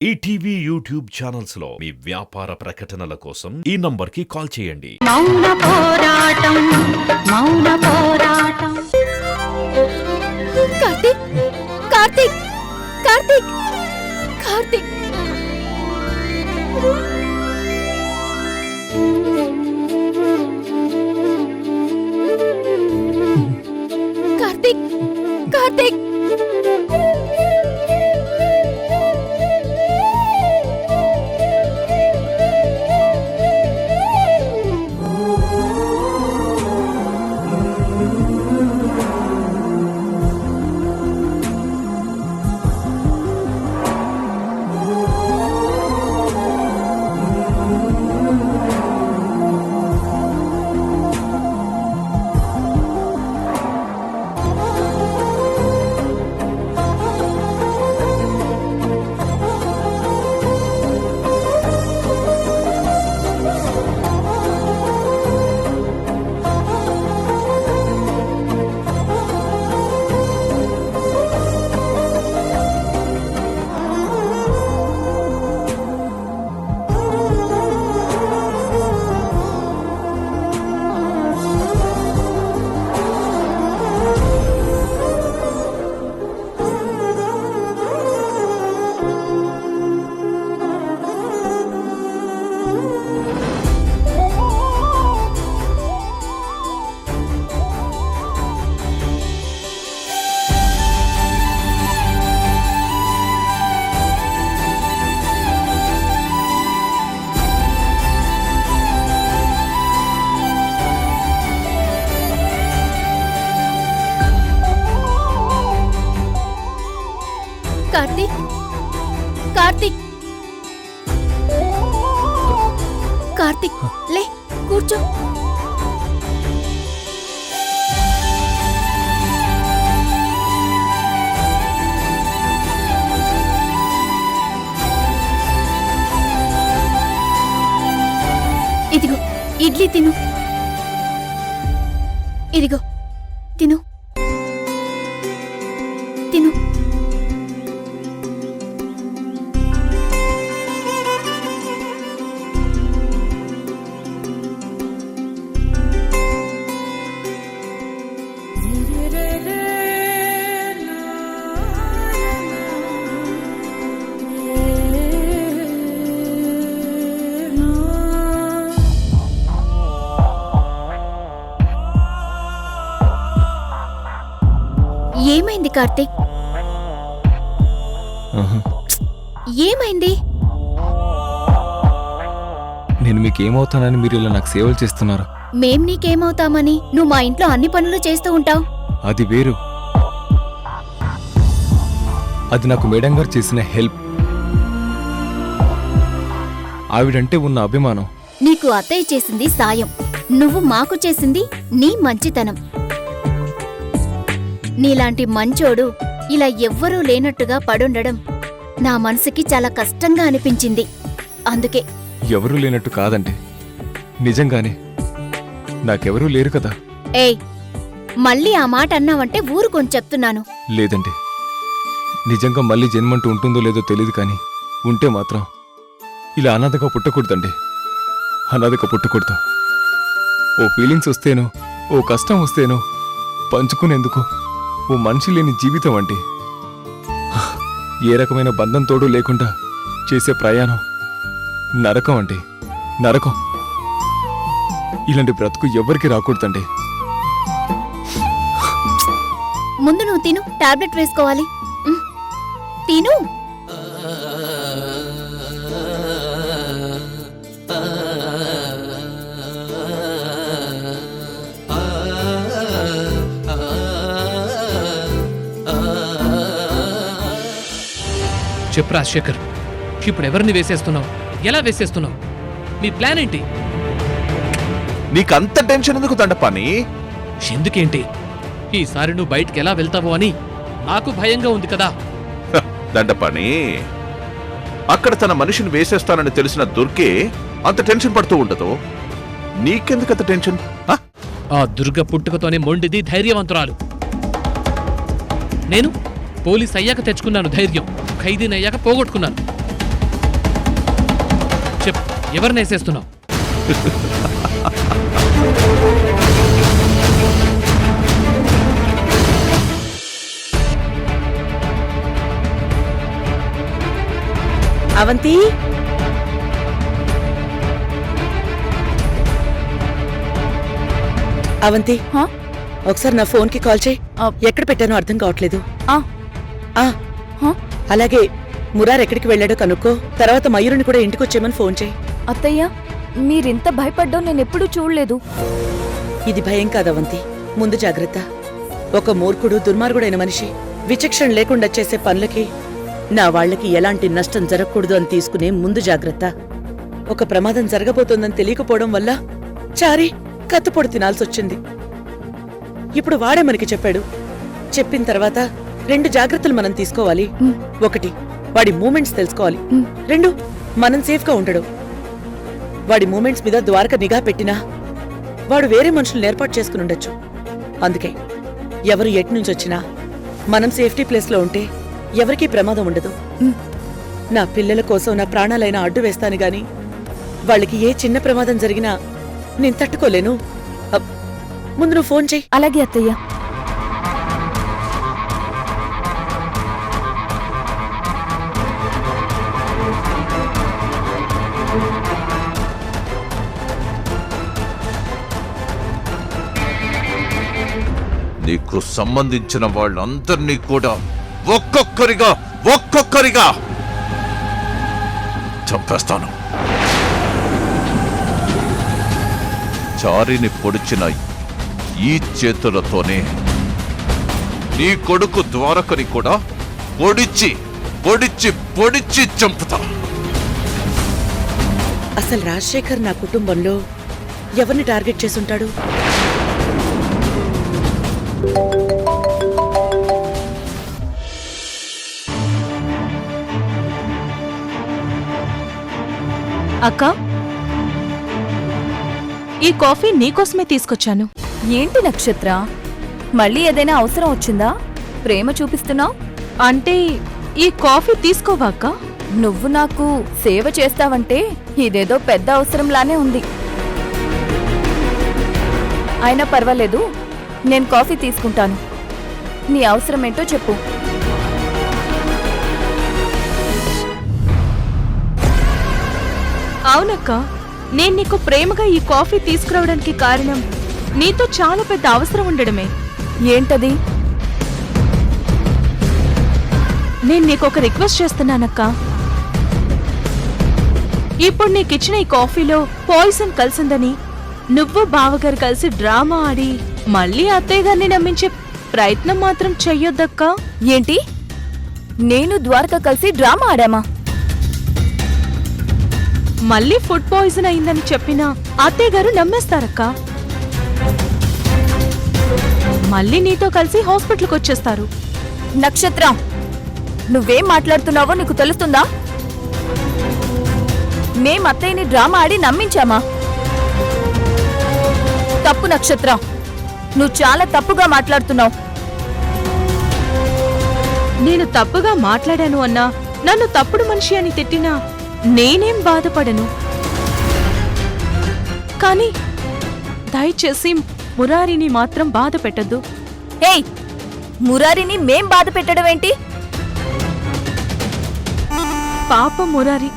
ETV YouTube channels లో మీ వ్యాపార ప్రకటనల కోసం ఈ నంబర్కి కాల్ చేయండి. మౌన పోరాటం మౌన పోరాటం. కార్తీక్ కార్తీక్ కార్తీక్ కార్తీక్ కార్తీక్ కార్తీక్ కార్తీక్ కార్తీక్ కార్తీక్ లే కూర్చో. ఇదిగో ఇడ్లీ తిను. ఇదిగో తిను తిను. ఏమైంది కార్తీక్? ఏమైంది? నేను మీకేమవుతానని మీరు ఇలా నాకు సేవలు చేస్తున్నారు. మేం నీకేమవుతామని నువ్వు మా ఇంట్లో అన్ని పనులు చేస్తూ ఉంటావు. అది వేరు. అది నాకు మేడం గారు చేసిన హెల్ప్. ఆవిడంటే ఉన్న అభిమానం. నీకు అత్తయ్య చేసింది సాయం, నువ్వు మాకు చేసింది నీ మంచితనం. నీలాంటి మంచోడు ఇలా ఎవ్వరూ లేనట్టుగా పడుండడం నా మనసుకి చాలా కష్టంగా అనిపించింది. అందుకే. ఎవరూ లేనట్టు కాదండి, నిజంగానే నాకెవరూ లేరు కదా. ఏయ్, మళ్ళీ ఆ మాట అన్నావంటే ఊరుకొని చెప్తున్నాను. లేదండి, నిజంగా మళ్ళీ జన్మంటూ ఉంటుందో లేదో తెలియదు, కానీ ఉంటే మాత్రం ఇలా అనాథగా పుట్టకూడదండి. అనాథగా పుట్టకూడదు. ఓ ఫీలింగ్స్ వస్తేనో, ఓ కష్టం వస్తేనో పంచుకునేందుకు ఓ మనిషి లేని జీవితం అండి. ఏ రకమైన బంధం తోడు లేకుండా చేసే ప్రయాణం నరకం అండి, నరకం. ఇలాంటి బ్రతుకు ఎవ్వరికి రాకూడదండి. ముందు నువ్వు తిను, టాబ్లెట్ వేసుకోవాలి. తిను. చెప్పు రాజశేఖర్, ఇప్పుడు ఎవరిని వేసేస్తున్నావు? ఎలా వేసేస్తున్నావు? నీ ప్లాన్ ఏంటి? నీకంత టెన్షన్ ఎందుకు దండపాని? ఎందుకేంటి? ఈసారి నువ్వు బయటికి ఎలా వెళ్తావో అని నాకు భయంగా ఉంది కదా. దండపాని, అక్కడ తన మనిషిని వేసేస్తానని తెలిసిన దుర్గే అంత టెన్షన్ పడుతూ ఉండదు. నీకెందుకంత టెన్షన్? ఆ దుర్గ పుట్టుకతోనే మొండిది, ధైర్యవంతురాలు. నేను పోలీస్ అయ్యాక తెచ్చుకున్నాను ధైర్యం, ఖైదీనయ్యాక పోగొట్టుకున్నాను. చెప్పు, ఎవరిని వేసేస్తున్నావు? అవంతి, అవంతి, హా? ఒకసారి నా ఫోన్ కి కాల్ చేయి. ఆ. ఎక్కడ పెట్టానో అర్థం కావట్లేదు. ఆ, ఆ, హా? అలాగే మురార్ ఎక్కడికి వెళ్ళాడో కనుక్కో. తర్వాత మయూరుని కూడా ఇంటికి వచ్చేయమని ఫోన్ చేయి. అత్తయ్య మీరింత భయపడ్డం నేనెప్పుడూ చూడలేదు. ఇది భయం కాదవంతి, ముందు జాగ్రత్త. ఒక మూర్ఖుడు దుర్మార్గుడైన మనిషి విచక్షణ లేకుండా చేసే పనులకి నా వాళ్ళకి ఎలాంటి నష్టం జరగకూడదు అని తీసుకునే ముందు జాగ్రత్త. ఒక ప్రమాదం జరగబోతోందని తెలియకపోవడం వల్ల చారి కత్తుపొడి తినాల్సొచ్చింది. ఇప్పుడు వాడే మనకి చెప్పాడు. చెప్పిన తర్వాత 2 జాగ్రత్తలు మనం తీసుకోవాలి. 1, వాడి మూమెంట్స్ తెలుసుకోవాలి. 2, మనం సేఫ్గా ఉండడు. వాడి మూమెంట్స్ మీద ద్వారక నిఘా పెట్టినా వాడు వేరే మనుషుల్ని ఏర్పాటు చేసుకుని ఉండొచ్చు. అందుకే ఎవరు ఎట్నుంచొచ్చినా మనం సేఫ్టీ ప్లేస్లో ఉంటే ఎవరికీ ప్రమాదం ఉండదు. నా పిల్లల కోసం నా ప్రాణాలైనా అడ్డు వేస్తాను గాని వాళ్ళకి ఏ చిన్న ప్రమాదం జరిగినా నేను తట్టుకోలేను. ముందు నువ్వు ఫోన్ చెయ్యి. అలాగే అత్తయ్య. నీకు సంబంధించిన వాళ్ళందరినీ కూడా ఒక్కొక్కరిగా చంపేస్తాను. చారిని పొడిచిన ఈ చేతులతోనే నీ కొడుకు ద్వారకని కూడా పొడిచి పొడిచి పొడిచి చంపుతా. అసలు రాజశేఖర్ నా కుటుంబంలో ఎవరిని టార్గెట్ చేసుంటాడు? అక్క, ఈ కాఫీ నీకోసమే తీసుకొచ్చాను. ఏంటి నక్షత్ర, మళ్ళీ ఏదైనా అవసరం వచ్చిందా? ప్రేమ చూపిస్తున్నావు అంటే ఈ కాఫీ తీసుకోవా అక్క? నువ్వు నాకు సేవ చేస్తావంటే ఇదేదో పెద్ద అవసరంలానే ఉంది. అయినా పర్వాలేదు, నేను కాఫీ తీసుకుంటాను. నీ అవసరమేంటో చెప్పు. అవునక్క, నేను నీకు ప్రేమగా ఈ కాఫీ తీసుకురావడానికి కారణం నీతో చాలా పెద్ద అవసరం ఉండడమే. ఏంటది? నేను నీకొక రిక్వెస్ట్ చేస్తున్నానక్క. ఇప్పుడు నీకిచ్చిన ఈ కాఫీలో పాయిజన్ కలిసిందని నువ్వు బావగారు కలిసి డ్రామా ఆడి మళ్ళీ అత్తయ్య గారిని నమ్మించే ప్రయత్నం మాత్రం చెయ్యొద్దక్కా. ఏంటి, నేను ద్వారక కలిసి డ్రామా ఆడామా? మళ్ళీ ఫుడ్ పాయిజన్ అయిందని చెప్పినా అత్తయ్య గారు నమ్మేస్తారక్క. మళ్ళీ నీతో కలిసి హాస్పిటల్కి వచ్చేస్తారు. నక్షత్రం, నువ్వేం మాట్లాడుతున్నావో నీకు తెలుస్తుందా? మేం అత్తయ్యని డ్రామా ఆడి నమ్మించామా? తప్పు నక్షత్రం, నువ్వు చాలా తప్పుగా మాట్లాడుతున్నావు. నేను తప్పుగా మాట్లాడాను అన్నా, నన్ను తప్పుడు మనిషి అని తిట్టినా నేనేం బాధపడను. కానీ దయచేసి మురారిని మాత్రం బాధ పెట్టద్దు. ఏయ్, మురారిని మేం బాధ పెట్టడం ఏంటి? పాప మురారి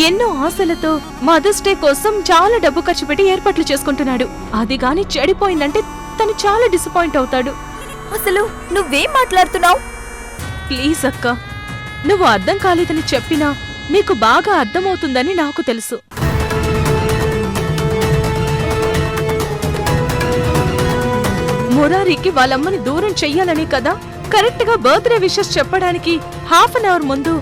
ఎన్నో ఆశలతో మదర్స్ డే కోసం చాలా డబ్బు ఖర్చు పెట్టి ఏర్పాట్లు చేసుకుంటున్నాడు. అది గాని చెడిపోయిందంటే తను చాలా డిసప్పాయింట్ అవుతాడు. అసలు నువ్వేం మాట్లాడుతున్నావు? ప్లీజ్ అక్క, నువ్వు అర్థం కాలేదని చెప్పినా నీకు బాగా అర్థమవుతుందని నాకు తెలుసు. మురారికి వాళ్ళమ్మని దూరం చెయ్యాలనే కదా కరెక్ట్ గా బర్త్డే విషెస్ చెప్పడానికి హాఫ్ అన్ అవర్ ముందు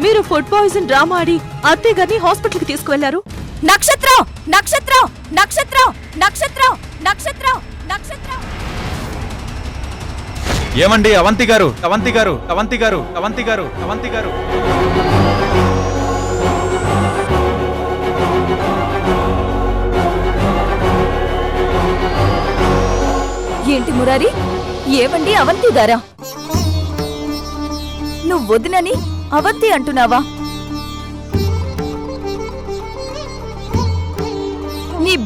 మీరు ఫుడ్ పాయిజన్ డ్రామా ఆడి అత్తయ్య గారిని హాస్పిటల్ కి తీసుకువెళ్లారు. నక్షత్రం, నక్షత్రం, నక్షత్రం, నక్షత్రం, నక్షత్రం, నక్షత్రం. ఏమండి అవంతి గారు, అవంతి గారు, అవంతి గారు, అవంతి గారు, అవంతి గారు. ఏంటి మురారి, ఏవండి అవంతి గారా? నువ్వు వదినని అవంతి అంటున్నావా?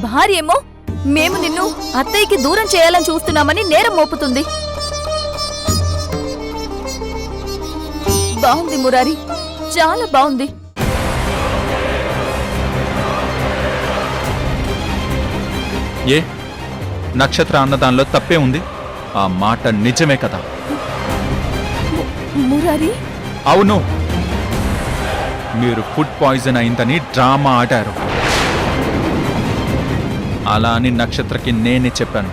భార్య ఏమో మేము నిన్ను అత్తయ్యకి దూరం చేయాలని చూస్తున్నామని నేరం మోపుతుంది. బాగుంది మురారి, చాలా బాగుంది. ఏ నక్షత్ర అన్నదానిలో తప్పే ఉంది? ఆ మాట నిజమే కదా? మురారి, అవును, మీరు ఫుడ్ పాయిజన్ అయిందని డ్రామా ఆడారు. అలా అని నక్షత్రకి నేనే చెప్పాను.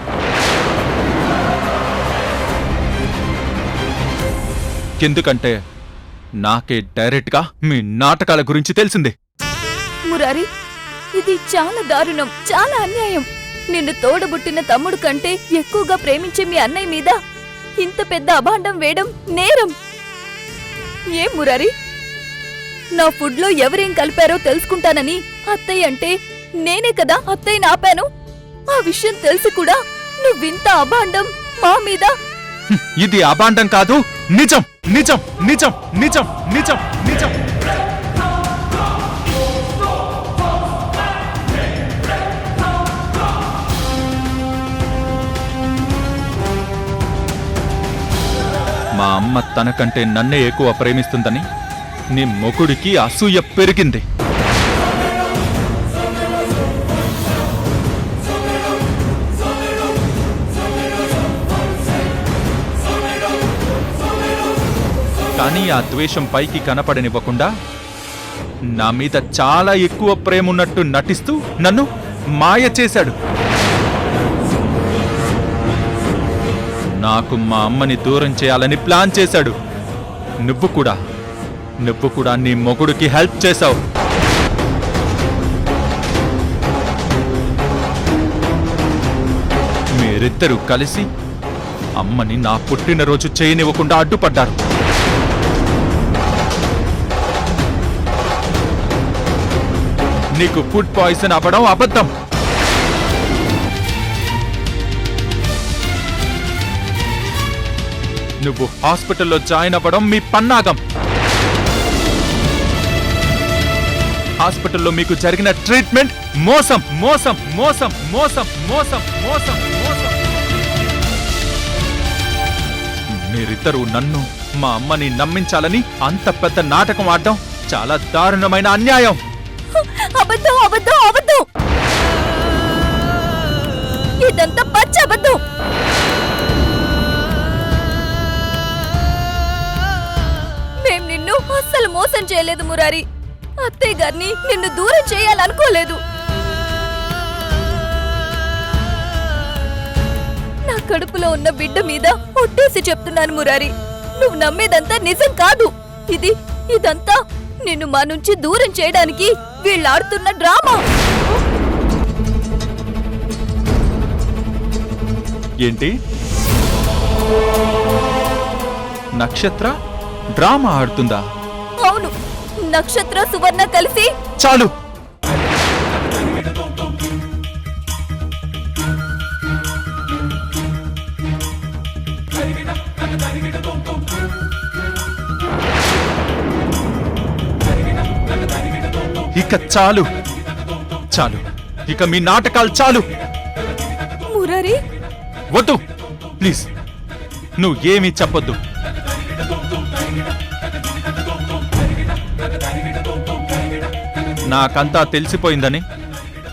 ఎందుకంటే నాకే డైరెక్ట్గా మీ నాటకాల గురించి తెలిసింది. మురారి, ఇది చాలా దారుణం, చాలా అన్యాయం. నిన్ను తోడబుట్టిన తమ్ముడు కంటే ఎక్కువగా ప్రేమించే మీ అన్నయ్య మీద ఇంత పెద్ద అభాండం వేయడం నేరం. ఏం మురారి, నా ఫుడ్లో ఎవరేం కలిపారో తెలుసుకుంటానని అత్తయ్య అంటే నేనే కదా అత్తయ్యని ఆపాను. ఆ విషయం తెలిసి కూడా నువ్వింత అభాండం మా మీద. ఇది అభాండం కాదు, నిజం నిజం నిజం నిజం నిజం నిజం. మా అమ్మ తనకంటే నన్నే ఎక్కువ ప్రేమిస్తుందని నీ మొగుడికి అసూయ పెరిగింది. కానీ ఆ ద్వేషం పైకి కనపడనివ్వకుండా నా మీద చాలా ఎక్కువ ప్రేమున్నట్టు నటిస్తూ నన్ను మాయ చేశాడు. నాకు మా అమ్మని దూరం చేయాలని ప్లాన్ చేశాడు. నువ్వు కూడా నీ మొగుడికి హెల్ప్ చేశావు. మీరిద్దరూ కలిసి అమ్మని నా పుట్టినరోజు చేయనివ్వకుండా అడ్డుపడ్డారు. నీకు ఫుడ్ పాయిజన్ అవ్వడం అబద్ధం. నువ్వు హాస్పిటల్లో జాయిన్ అవ్వడం మీ పన్నాగం. హాస్పిటల్లో మీకు జరిగిన ట్రీట్మెంట్ మోసం మోసం మోసం మోసం మోసం మోసం మోసం. మీరిద్దరూ నన్ను మా అమ్మని నమ్మించాలని అంత పెద్ద నాటకం ఆడడం చాలా దారుణమైన అన్యాయం. అబద్ధం, అబద్ధం, అబద్ధం. ఇదంతా పచ్చ అబద్ధం. మేం నిన్ను అస్సలు మోసం చేయలేదు మురారి. అత్తయ్య గారిని నిన్ను దూరం చేయాలనుకోలేదు. నా కడుపులో ఉన్న బిడ్డ మీద ఒట్టేసి చెప్తున్నాను మురారి, నువ్వు నమ్మేదంతా నిజం కాదు. ఇదంతా నిన్ను మా నుంచి దూరం చేయడానికి వీళ్ళాడుతున్న డ్రామా. ఏంటి? నక్షత్ర డ్రామా ఆడుతుందా? అవును, నక్షత్ర సువర్ణ కలిసి. చాలు. ఇక చాలు చాలు, ఇక మీ నాటకాలు చాలు. మురారి, వద్దు ప్లీజ్, నువ్వు ఏమీ చెప్పొద్దు. నాకంతా తెలిసిపోయిందని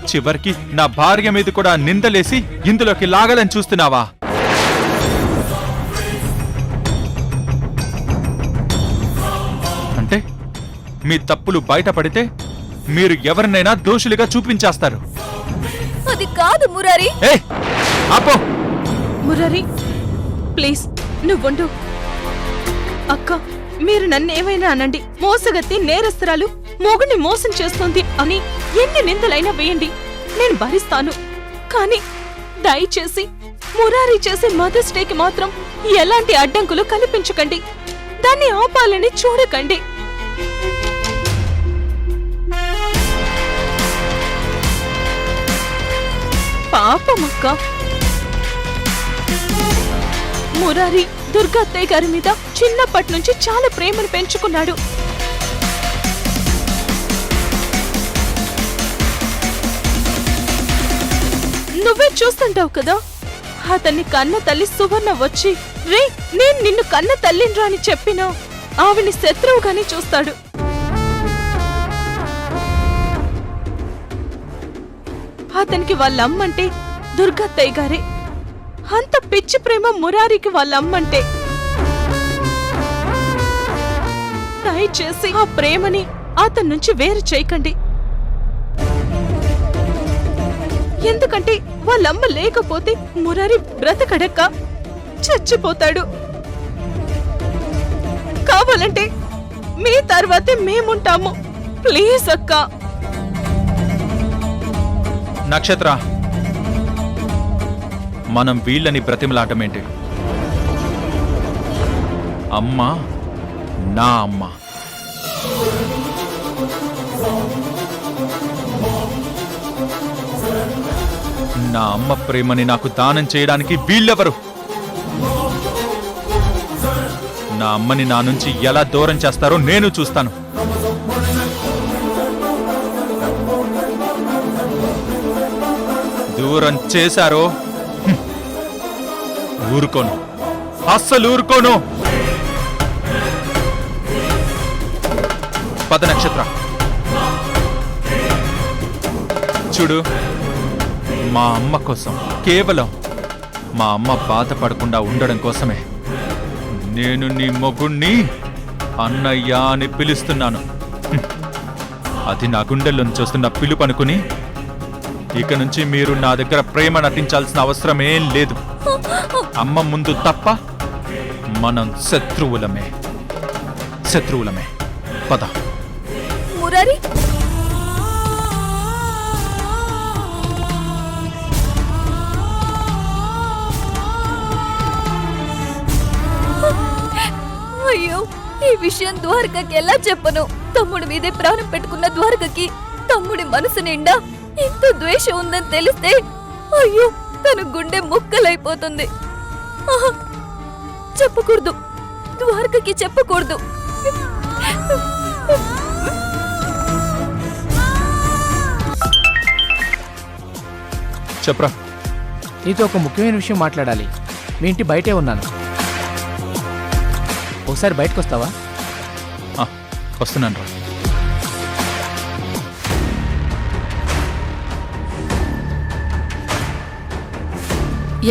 చివరికి నా భార్య మీద కూడా నిందలేసి ఇందులోకి లాగాలని చూస్తున్నావా? అంటే మీ తప్పులు బయటపడితే మీరు ఎవరినైనా దోషులుగా చూపించేస్తారు. అది కాదు మురారి. ఆపో మురారి, ప్లీజ్ నువ్వుండు. అక్క, మీరు నన్నేమైనా అనండి, మోసగత్తి నేరస్తురాలు మొగుడిని మోసం చేస్తోంది అని ఎన్ని నిందలైనా వేయండి, నేను భరిస్తాను. కానీ దయచేసి మురారి చేసే మదర్స్ డేకి మాత్రం ఎలాంటి అడ్డంకులు కల్పించకండి. దాన్ని ఆపాలని చూడకండి. పాపమక్క, మురారి దుర్గత్తయ్య గారి మీద చిన్నప్పటి నుంచి చాలా ప్రేమను పెంచుకున్నాడు. చూస్తుంటావు కదా, అతన్ని కన్న తల్లి సువర్ణ వచ్చి రే నేను నిన్ను కన్న తల్లినిరా అని చెప్పినా ఆవిని శత్రువుగానే చూస్తాడు. అతనికి వాళ్ళమ్మంటే దుర్గత్తయ్య గారే. అంత పిచ్చి ప్రేమ మురారికి వాళ్ళమ్మంటే. దయచేసి ఆ ప్రేమని అతని నుంచి వేరు చేయకండి. ఎందుకంటే వాళ్ళమ్మ లేకపోతే మురారి బ్రతకడక్క చచ్చిపోతాడు. కావాలంటే మీ తర్వాతే మేముంటాము. ప్లీజ్ అక్క. నక్షత్ర, మనం వీళ్ళని బ్రతిమలాటమేంటి? అమ్మ నా అమ్మ. నా అమ్మ ప్రేమని నాకు దానం చేయడానికి వీళ్ళెవరు? నా అమ్మని నా నుంచి ఎలా దూరం చేస్తారో నేను చూస్తాను. దూరం చేశారో ఊరుకోను, అస్సలు ఊరుకోను. పద నక్షత్ర. చూడు, మా అమ్మ కోసం, కేవలం మా అమ్మ బాధపడకుండా ఉండడం కోసమే నేను నీ మొగుణ్ణి అన్నయ్య అని పిలుస్తున్నాను. అది నా గుండెల్లోని చూస్తున్న పిలుపు అనుకుని ఇక నుంచి మీరు నా దగ్గర ప్రేమ నటించాల్సిన అవసరమేం లేదు. అమ్మ ముందు తప్ప మనం శత్రువులమే. పద. మురారి, అయ్యో, ఈ విషయం ద్వారకకి ఎలా చెప్పను? తమ్ముడి మీదే ప్రాణం పెట్టుకున్న ద్వారకకి తమ్ముడి మనసు నిండా ఇంత ద్వేషం ఉందని తెలిస్తే అయ్యో తన గుండె ముక్కలైపోతుంది. ఆహా, చెప్పకూడదు, ద్వారకకి చెప్పకూడదు. చెప్పరా. నీతో ఒక ముఖ్యమైన విషయం మాట్లాడాలి. మీ ఇంటి బయటే ఉన్నాను, ఒకసారి బయటకు వస్తావా? వస్తున్నాను రా.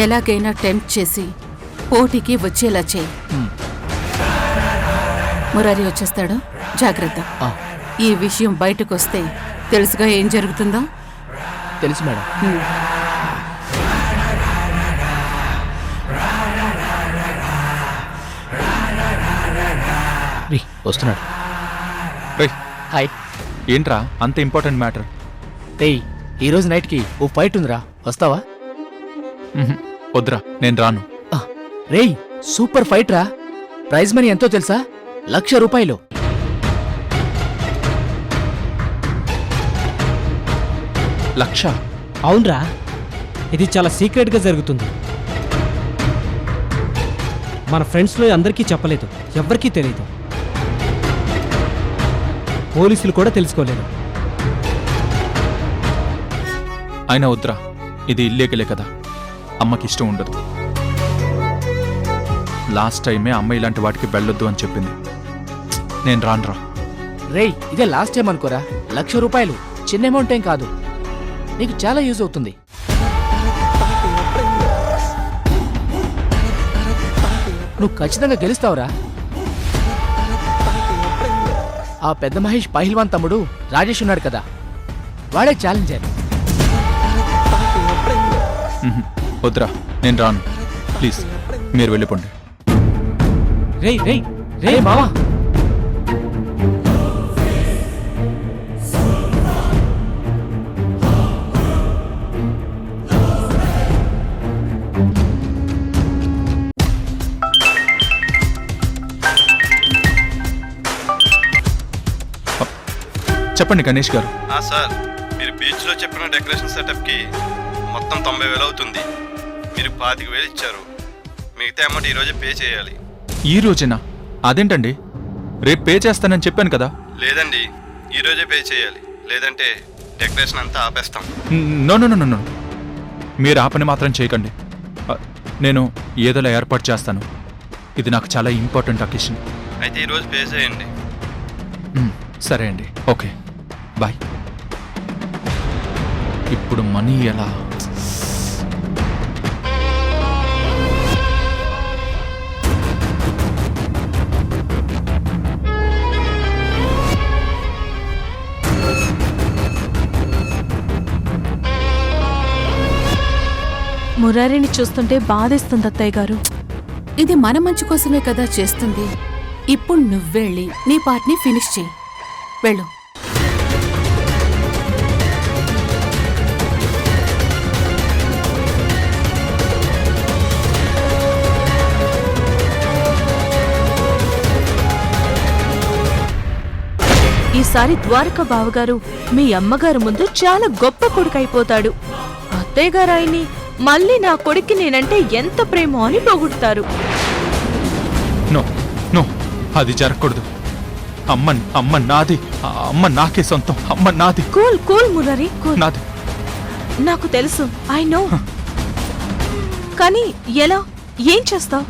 ఎలాగైనా టెంప్ట్ చేసి పోటీకి వచ్చేలా చేయి. మురారి వచ్చేస్తాడు, జాగ్రత్త. ఈ విషయం బయటకు వస్తే తెలుసుగా ఏం జరుగుతుందో. తెలుసు మేడం. వస్తున్నాడు. హాయ్. ఏంట్రా అంత ఇంపార్టెంట్ మ్యాటర్? రేయ్, ఈరోజు నైట్కి ఓ ఫైట్ ఉందిరా, వస్తావా? వద్దురా, నేను రాను. రేయ్, సూపర్ ఫైట్ రా. ప్రైజ్ మనీ ఎంతో తెలుసా? 1,00,000 రూపాయలు. లక్ష? అవునరా, ఇది చాలా సీక్రెట్గా జరుగుతుంది. మన ఫ్రెండ్స్లో అందరికీ చెప్పలేదు, ఎవ్వరికీ తెలియదు. పోలీసులు కూడా తెలుసుకోలేదు. అయినా వద్దురా, ఇది ఇల్లీగలే కదా. అమ్మకి ఇష్టం ఉండదు. లాస్ట్ టైమే అమ్మ ఇలాంటి వాటికి వెళ్ళొద్దు అని చెప్పింది. నేను రానురా. రేయ్, ఇదే లాస్ట్ టైం అనుకోరా. 1,00,000 రూపాయలు చిన్న అమౌంట్ ఏం కాదు, నీకు చాలా యూజ్ అవుతుంది. నువ్వు ఖచ్చితంగా గెలుస్తావురా. ఆ పెద్ద మహేష్ పహిల్వాన్ తమ్ముడు రాజేష్ ఉన్నాడు కదా, వాడే ఛాలెంజర్. వద్దురా, నేను రాను. ప్లీజ్ మీరు వెళ్ళిపోండి. రేయ్ రేయ్ రే మావా, చెప్పండి గణేష్ గారు. సార్, మీరు బీచ్లో చెప్పిన డెకరేషన్ సెటప్కి మొత్తం 90,000 అవుతుంది. మీరు 25,000 ఇచ్చారు. మిగతా అమౌంట్ ఈరోజే పే చేయాలి. ఈ రోజేనా? అదేంటండి, రేపు పే చేస్తానని చెప్పాను కదా. లేదండి, ఈరోజే పే చేయాలి, లేదంటే డెకరేషన్ అంతా ఆపేస్తాం. నో నో నో నో, మీరు ఆ పని మాత్రం చేయకండి. నేను ఏదోలా ఏర్పాటు చేస్తాను. ఇది నాకు చాలా ఇంపార్టెంట్ అకేషన్. అయితే ఈరోజు పే చేయండి. సరే అండి, ఓకే బాయ్. ఇప్పుడు మనీ ఎలా? మురారిని చూస్తుంటే బాధేస్తుంది అత్తయ్య గారు. ఇది మన మంచి కోసమే కదా చేస్తుంది. ఇప్పుడు నువ్వెళ్ళి నీ పార్ట్ని ఫినిష్ చెయ్యి. వెళ్ళు. ఈసారి ద్వారక బావగారు మీ అమ్మగారు ముందు చాలా గొప్ప కొడుకైపోతాడు. అత్తయ్య గారు ఆయన్ని మళ్ళీ నా కొడుక్కి నేనంటే ఎంత ప్రేమో అని పొగుడుతారు. నో నో, అది జరగకూడదు. అమ్మ నాది. అమ్మ నాకే సొంతం. అమ్మ నాది. Cool cool Murari, cool. నాది. నాకు తెలుసు, ఐ నో. కానీ ఎలా? ఏం చేస్తావ్?